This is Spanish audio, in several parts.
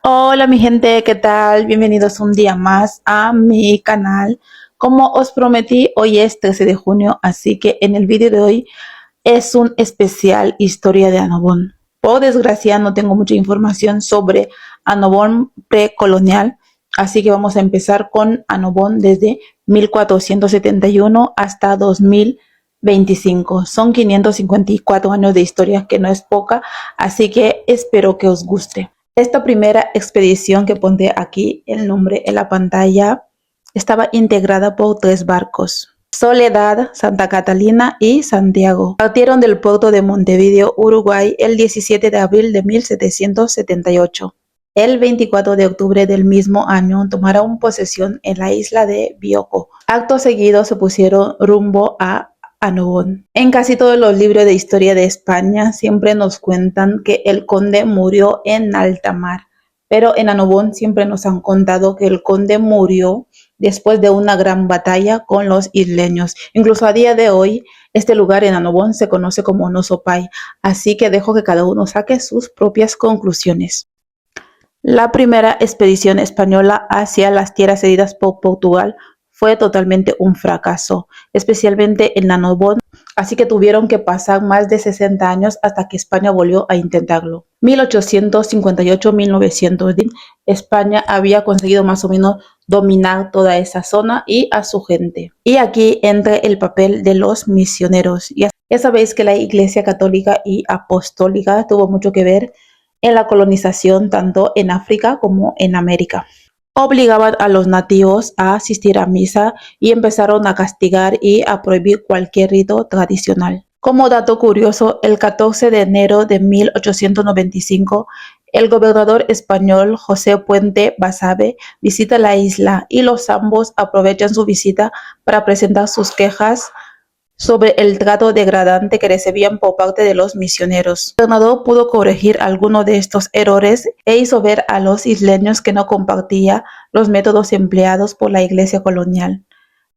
Hola mi gente, ¿qué tal? Bienvenidos un día más a mi canal. Como os prometí, hoy es 13 de junio, así que en el vídeo de hoy es un especial historia de Annobón. Por desgracia no tengo mucha información sobre Annobón precolonial, así que vamos a empezar con Annobón desde 1471 hasta 2025. Son 554 años de historia, que no es poca, así que espero que os guste. Esta primera expedición, que pondré aquí el nombre en la pantalla, estaba integrada por 3 barcos: Soledad, Santa Catalina y Santiago. Partieron del puerto de Montevideo, Uruguay, el 17 de abril de 1778. El 24 de octubre del mismo año tomaron posesión en la isla de Bioko. Acto seguido se pusieron rumbo a Annobón. En casi todos los libros de historia de España siempre nos cuentan que el conde murió en alta mar, pero en Annobón siempre nos han contado que el conde murió después de una gran batalla con los isleños. Incluso a día de hoy, este lugar en Annobón se conoce como Nosopay, así que dejo que cada uno saque sus propias conclusiones. La primera expedición española hacia las tierras cedidas por Portugal fue totalmente un fracaso, especialmente en Annobón, así que tuvieron que pasar más de 60 años hasta que España volvió a intentarlo. 1858-1910, España había conseguido más o menos dominar toda esa zona y a su gente. Y aquí entra el papel de los misioneros. Ya sabéis que la Iglesia Católica y Apostólica tuvo mucho que ver en la colonización tanto en África como en América. Obligaban a los nativos a asistir a misa y empezaron a castigar y a prohibir cualquier rito tradicional. Como dato curioso, el 14 de enero de 1895, el gobernador español José Puente Basabe visita la isla y los ambos aprovechan su visita para presentar sus quejas sobre el trato degradante que recibían por parte de los misioneros. El gobernador pudo corregir algunos de estos errores e hizo ver a los isleños que no compartía los métodos empleados por la iglesia colonial.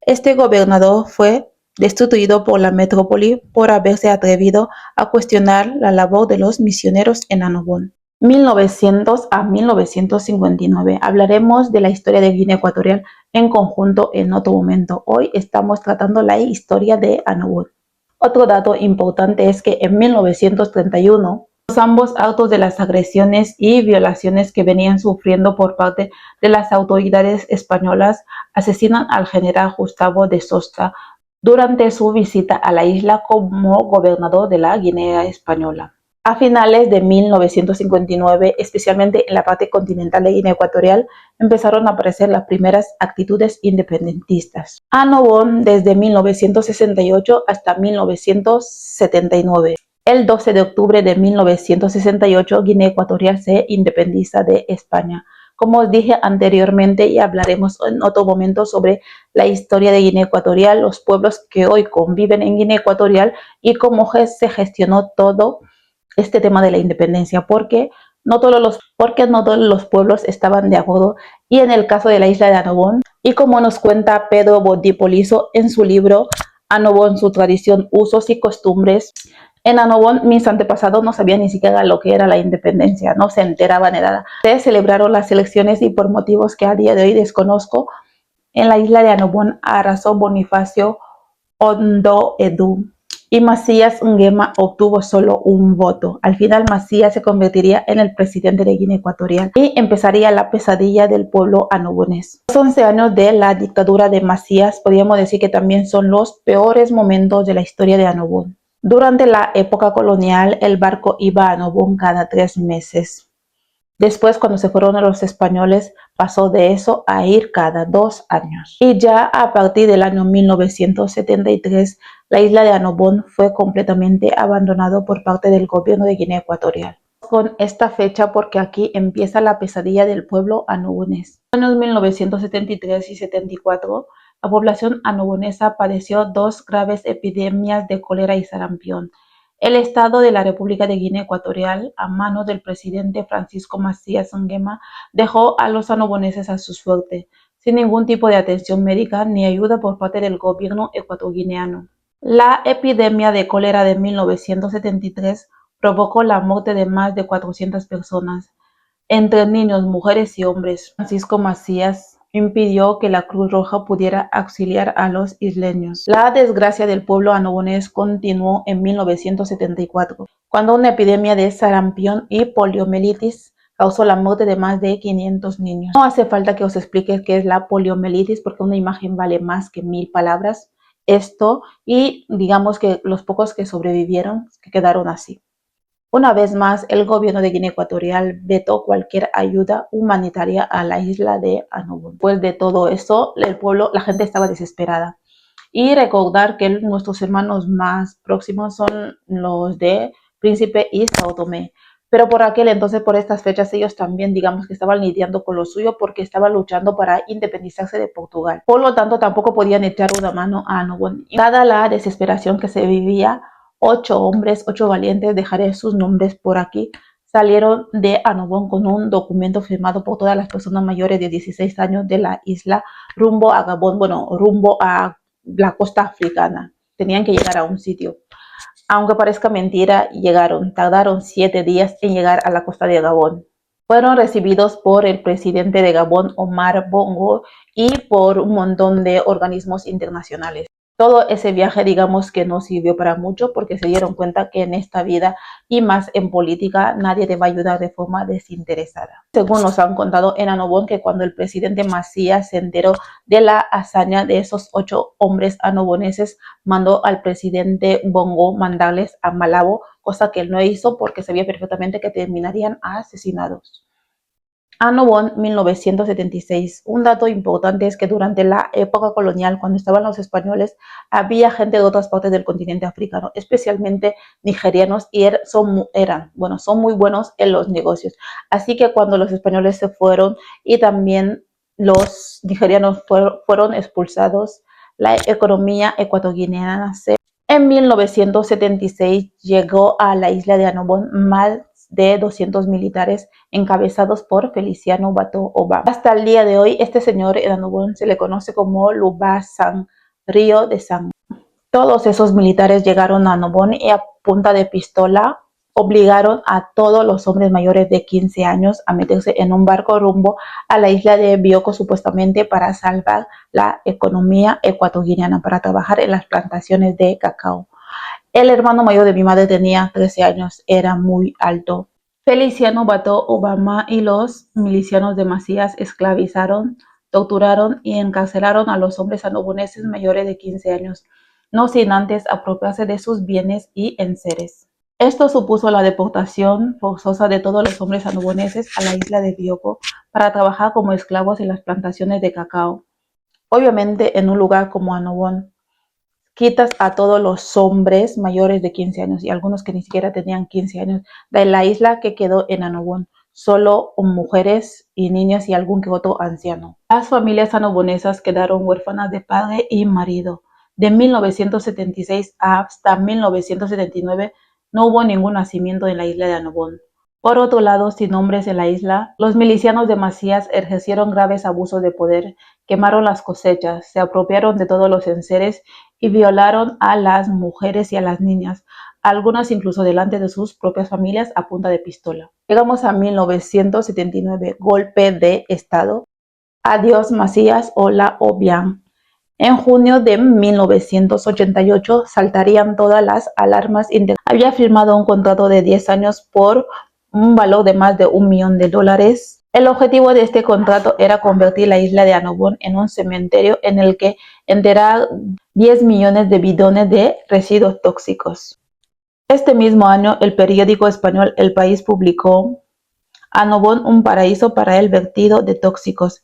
Este gobernador fue destituido por la metrópoli por haberse atrevido a cuestionar la labor de los misioneros en Annobón. 1900 a 1959. Hablaremos de la historia de Guinea Ecuatorial en conjunto en otro momento. Hoy estamos tratando la historia de Annobón. Otro dato importante es que en 1931, ambos hartos de las agresiones y violaciones que venían sufriendo por parte de las autoridades españolas, asesinan al general Gustavo de Sosta durante su visita a la isla como gobernador de la Guinea Española. A finales de 1959, especialmente en la parte continental de Guinea Ecuatorial, empezaron a aparecer las primeras actitudes independentistas. Annobón desde 1968 hasta 1979. El 12 de octubre de 1968, Guinea Ecuatorial se independiza de España. Como os dije anteriormente, y hablaremos en otro momento sobre la historia de Guinea Ecuatorial, los pueblos que hoy conviven en Guinea Ecuatorial y cómo se gestionó todo este tema de la independencia, porque no todos los pueblos estaban de acuerdo. Y en el caso de la isla de Annobón, y como nos cuenta Pedro Bodipolizo en su libro Annobón, su tradición, usos y costumbres, en Annobón mis antepasados no sabían ni siquiera lo que era la independencia, no se enteraban de nada. Se celebraron las elecciones y por motivos que a día de hoy desconozco, en la isla de Annobón arrasó Bonifacio Ondoedu y Macías Nguema obtuvo solo un voto. Al final Macías se convertiría en el presidente de Guinea Ecuatorial y empezaría la pesadilla del pueblo annobonés. Los 11 años de la dictadura de Macías podríamos decir que también son los peores momentos de la historia de Annobón. Durante la época colonial, el barco iba a Annobón cada 3 meses. Después, cuando se fueron los españoles, pasó de eso a ir cada 2 años. Y ya a partir del año 1973, la isla de Annobón fue completamente abandonado por parte del gobierno de Guinea Ecuatorial. Con esta fecha porque aquí empieza la pesadilla del pueblo annobonés. En los años 1973 y 74, la población annobonesa padeció 2 graves epidemias de cólera y sarampión. El Estado de la República de Guinea Ecuatorial, a manos del presidente Francisco Macías Nguema, dejó a los annoboneses a su suerte, sin ningún tipo de atención médica ni ayuda por parte del gobierno ecuatoguineano. La epidemia de cólera de 1973 provocó la muerte de más de 400 personas. entre niños, mujeres y hombres. Francisco Macías impidió que la Cruz Roja pudiera auxiliar a los isleños. La desgracia del pueblo annobonés continuó en 1974, cuando una epidemia de sarampión y poliomielitis causó la muerte de más de 500 niños. No hace falta que os explique qué es la poliomielitis, porque una imagen vale más que 1000 palabras. Esto, y digamos que los pocos que sobrevivieron, que quedaron así. Una vez más, el gobierno de Guinea Ecuatorial vetó cualquier ayuda humanitaria a la isla de Annobón. Después de todo eso, el pueblo, la gente estaba desesperada. Y recordar que nuestros hermanos más próximos son los de Príncipe y Sao Tomé. Pero por aquel entonces, por estas fechas, ellos también, digamos que estaban lidiando con lo suyo porque estaban luchando para independizarse de Portugal. Por lo tanto, tampoco podían echar una mano a Annobón. Dada la desesperación que se vivía, 8 hombres, 8 valientes, dejaré sus nombres por aquí, salieron de Annobón con un documento firmado por todas las personas mayores de 16 años de la isla rumbo a Gabón, bueno, rumbo a la costa africana. Tenían que llegar a un sitio. Aunque parezca mentira, llegaron. Tardaron 7 días en llegar a la costa de Gabón. Fueron recibidos por el presidente de Gabón, Omar Bongo, y por un montón de organismos internacionales. Todo ese viaje, digamos que no sirvió para mucho porque se dieron cuenta que en esta vida y más en política nadie te va a ayudar de forma desinteresada. Según nos han contado en Annobón, que cuando el presidente Macías se enteró de la hazaña de esos 8 hombres anoboneses, mandó al presidente Bongo mandarles a Malabo, cosa que él no hizo porque sabía perfectamente que terminarían asesinados. Annobón, 1976. Un dato importante es que durante la época colonial, cuando estaban los españoles, había gente de otras partes del continente africano, especialmente nigerianos, y son muy buenos en los negocios. Así que cuando los españoles se fueron y también los nigerianos fueron expulsados, la economía ecuatoguineana en 1976 llegó a la isla de Annobón más de 200 militares encabezados por Feliciano Bato Obama. Hasta el día de hoy, este señor en Annobón se le conoce como Luba San, Río de San. Todos esos militares llegaron a Annobón y a punta de pistola obligaron a todos los hombres mayores de 15 años a meterse en un barco rumbo a la isla de Bioko, supuestamente para salvar la economía ecuatoguineana, para trabajar en las plantaciones de cacao. El hermano mayor de mi madre tenía 13 años, era muy alto. Feliciano Bato Obama y los milicianos de Macías esclavizaron, torturaron y encarcelaron a los hombres anoboneses mayores de 15 años, no sin antes apropiarse de sus bienes y enseres. Esto supuso la deportación forzosa de todos los hombres anoboneses a la isla de Bioko para trabajar como esclavos en las plantaciones de cacao. Obviamente, en un lugar como Annobón, quitas a todos los hombres mayores de 15 años y algunos que ni siquiera tenían 15 años de la isla que quedó en Annobón, solo mujeres y niños y algún que otro anciano. Las familias anobonesas quedaron huérfanas de padre y marido. De 1976 hasta 1979 no hubo ningún nacimiento en la isla de Annobón. Por otro lado, sin hombres en la isla, los milicianos de Macías ejercieron graves abusos de poder, quemaron las cosechas, se apropiaron de todos los enseres y violaron a las mujeres y a las niñas, algunas incluso delante de sus propias familias a punta de pistola. Llegamos a 1979, golpe de estado. Adiós Macías, hola Obiang. En junio de 1988 saltarían todas las alarmas. Había firmado un contrato de 10 años por un valor de más de $1 millón. El objetivo de este contrato era convertir la isla de Annobón en un cementerio en el que enterrar 10 millones de bidones de residuos tóxicos. Este mismo año, el periódico español El País publicó Annobón, un paraíso para el vertido de tóxicos,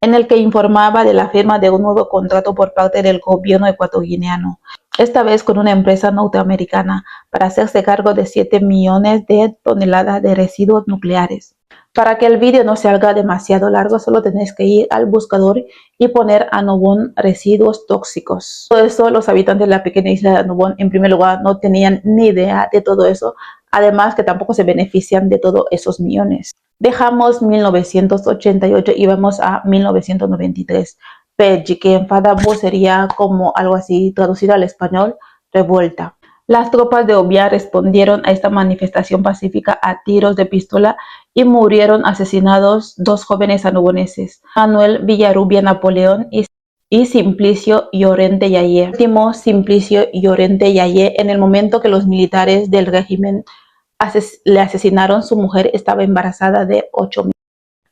en el que informaba de la firma de un nuevo contrato por parte del gobierno ecuatoguineano, esta vez con una empresa norteamericana, para hacerse cargo de 7 millones de toneladas de residuos nucleares. Para que el vídeo no se haga demasiado largo, solo tenéis que ir al buscador y poner Annobón residuos tóxicos. Por eso los habitantes de la pequeña isla de Annobón, en primer lugar, no tenían ni idea de todo eso, además que tampoco se benefician de todos esos millones. Dejamos 1988 y vamos a 1993. Peggy, que enfadamos sería como algo así traducido al español, revuelta. Las tropas de Obiang respondieron a esta manifestación pacífica a tiros de pistola y murieron asesinados 2 jóvenes anoboneses, Manuel Villarrubia Napoleón y Simplicio Llorente Yayé. El último Simplicio Llorente Yayé, en el momento que los militares del régimen le asesinaron, su mujer estaba embarazada de 8 meses.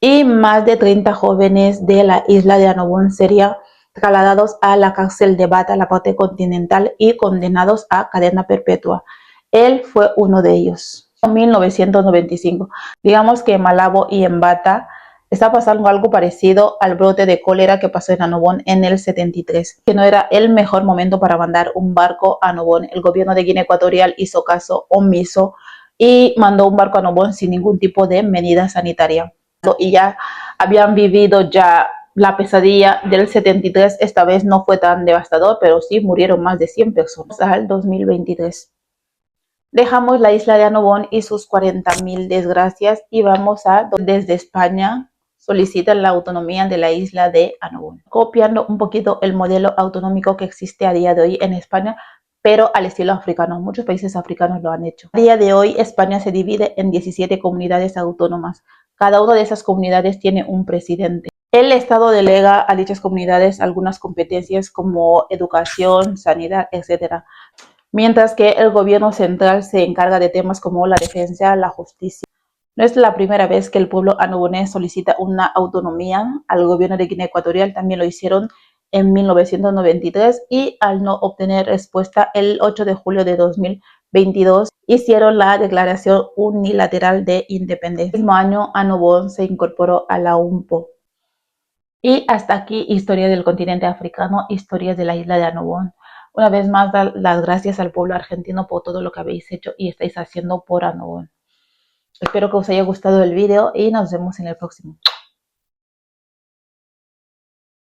Y más de 30 jóvenes de la isla de Annobón serían trasladados a la cárcel de Bata, la parte continental, y condenados a cadena perpetua. Él fue uno de ellos. En 1995, digamos que en Malabo y en Bata está pasando algo parecido al brote de cólera que pasó en Annobón en el 73, que no era el mejor momento para mandar un barco a Annobón. El gobierno de Guinea Ecuatorial hizo caso omiso y mandó un barco a Annobón sin ningún tipo de medida sanitaria. Y ya habían vivido ya la pesadilla del 73, esta vez no fue tan devastador, pero sí murieron más de 100 personas al 2023. Dejamos la isla de Annobón y sus 40.000 desgracias y vamos a desde España solicitan la autonomía de la isla de Annobón, copiando un poquito el modelo autonómico que existe a día de hoy en España, pero al estilo africano. Muchos países africanos lo han hecho. A día de hoy España se divide en 17 comunidades autónomas. Cada una de esas comunidades tiene un presidente. El Estado delega a dichas comunidades algunas competencias como educación, sanidad, etc. Mientras que el gobierno central se encarga de temas como la defensa, la justicia. No es la primera vez que el pueblo annobonés solicita una autonomía al gobierno de Guinea Ecuatorial, también lo hicieron en 1993 y al no obtener respuesta el 8 de julio de 2022 hicieron la declaración unilateral de independencia. El mismo año Annobón se incorporó a la UNPO. Y hasta aquí historia del continente africano, historias de la isla de Annobón. Una vez más, dar las gracias al pueblo argentino por todo lo que habéis hecho y estáis haciendo por Annobón. Espero que os haya gustado el video y nos vemos en el próximo.